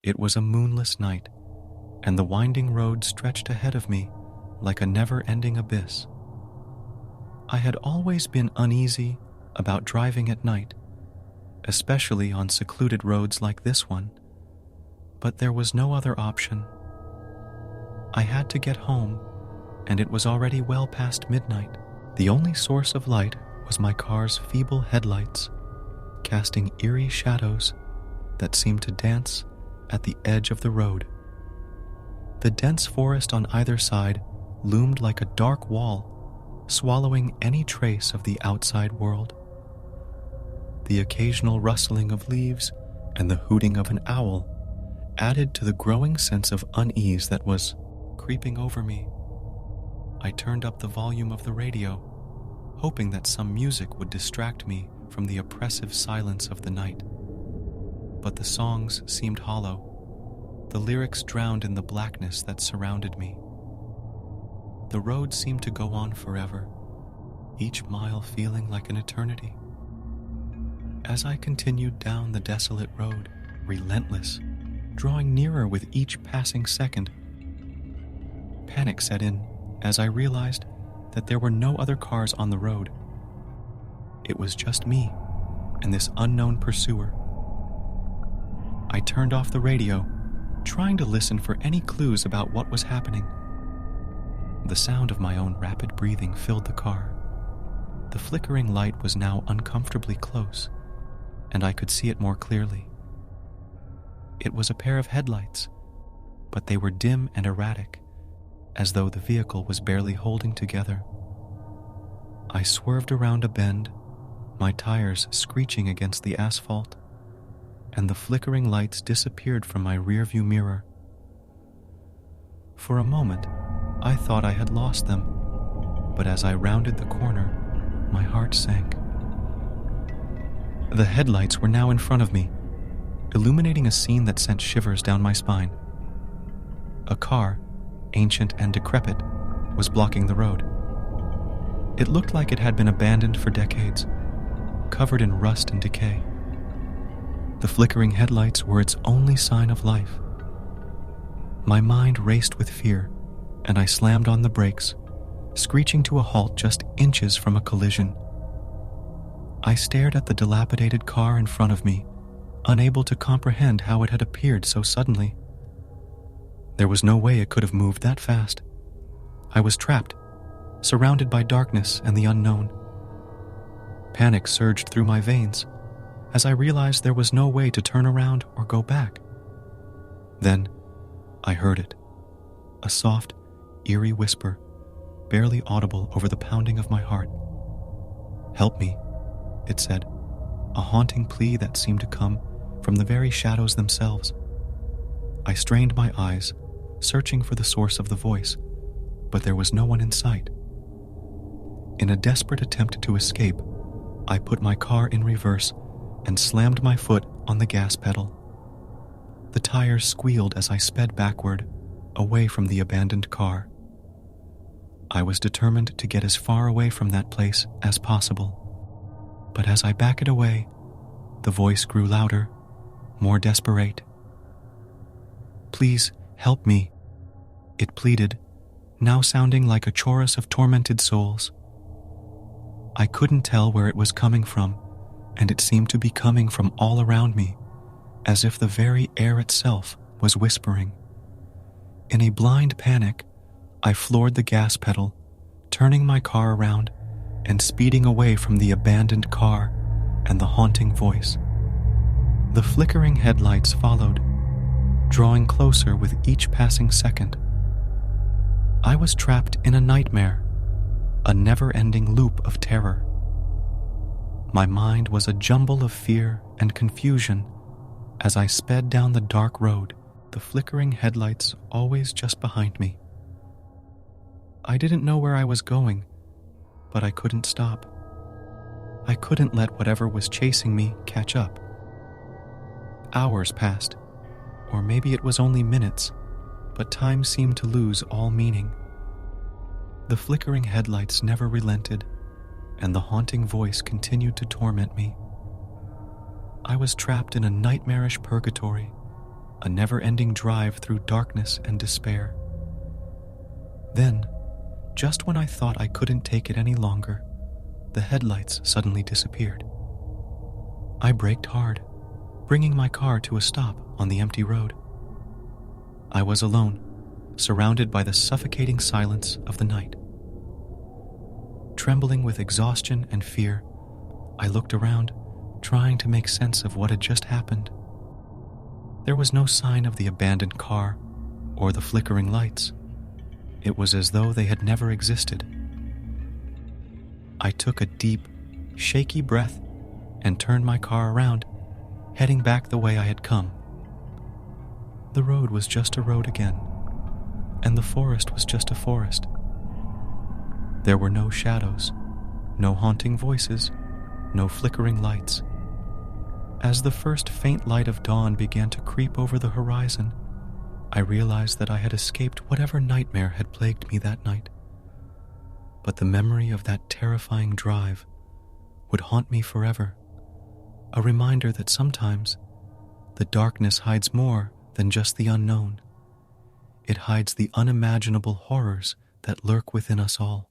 It was a moonless night, and the winding road stretched ahead of me like a never-ending abyss. I had always been uneasy about driving at night, especially on secluded roads like this one, but there was no other option. I had to get home, and it was already well past midnight. The only source of light was my car's feeble headlights, casting eerie shadows that seemed to dance at the edge of the road. The dense forest on either side loomed like a dark wall, swallowing any trace of the outside world. The occasional rustling of leaves and the hooting of an owl added to the growing sense of unease that was creeping over me. I turned up the volume of the radio, hoping that some music would distract me from the oppressive silence of the night. But the songs seemed hollow, the lyrics drowned in the blackness that surrounded me. The road seemed to go on forever, each mile feeling like an eternity. As I continued down the desolate road, relentless, drawing nearer with each passing second, panic set in as I realized that there were no other cars on the road. It was just me and this unknown pursuer. I turned off the radio, trying to listen for any clues about what was happening. The sound of my own rapid breathing filled the car. The flickering light was now uncomfortably close, and I could see it more clearly. It was a pair of headlights, but they were dim and erratic, as though the vehicle was barely holding together. I swerved around a bend, my tires screeching against the asphalt, and the flickering lights disappeared from my rearview mirror. For a moment, I thought I had lost them, but as I rounded the corner, my heart sank. The headlights were now in front of me, illuminating a scene that sent shivers down my spine. A car, ancient and decrepit, was blocking the road. It looked like it had been abandoned for decades, covered in rust and decay. The flickering headlights were its only sign of life. My mind raced with fear, and I slammed on the brakes, screeching to a halt just inches from a collision. I stared at the dilapidated car in front of me, unable to comprehend how it had appeared so suddenly. There was no way it could have moved that fast. I was trapped, surrounded by darkness and the unknown. Panic surged through my veins as I realized there was no way to turn around or go back. Then, I heard it, a soft, eerie whisper, barely audible over the pounding of my heart. "Help me," it said, a haunting plea that seemed to come from the very shadows themselves. I strained my eyes, searching for the source of the voice, but there was no one in sight. In a desperate attempt to escape, I put my car in reverse and slammed my foot on the gas pedal. The tires squealed as I sped backward, away from the abandoned car. I was determined to get as far away from that place as possible. But as I backed away, the voice grew louder, more desperate. "Please help me," it pleaded, now sounding like a chorus of tormented souls. I couldn't tell where it was coming from, and it seemed to be coming from all around me, as if the very air itself was whispering. In a blind panic, I floored the gas pedal, turning my car around and speeding away from the abandoned car and the haunting voice. The flickering headlights followed, drawing closer with each passing second. I was trapped in a nightmare, a never-ending loop of terror. My mind was a jumble of fear and confusion as I sped down the dark road, the flickering headlights always just behind me. I didn't know where I was going, but I couldn't stop. I couldn't let whatever was chasing me catch up. Hours passed, or maybe it was only minutes, but time seemed to lose all meaning. The flickering headlights never relented, and the haunting voice continued to torment me. I was trapped in a nightmarish purgatory, a never-ending drive through darkness and despair. Then, just when I thought I couldn't take it any longer, the headlights suddenly disappeared. I braked hard, bringing my car to a stop on the empty road. I was alone, surrounded by the suffocating silence of the night. Trembling with exhaustion and fear, I looked around, trying to make sense of what had just happened. There was no sign of the abandoned car or the flickering lights. It was as though they had never existed. I took a deep, shaky breath and turned my car around, heading back the way I had come. The road was just a road again, and the forest was just a forest. There were no shadows, no haunting voices, no flickering lights. As the first faint light of dawn began to creep over the horizon, I realized that I had escaped whatever nightmare had plagued me that night. But the memory of that terrifying drive would haunt me forever, a reminder that sometimes the darkness hides more than just the unknown. It hides the unimaginable horrors that lurk within us all.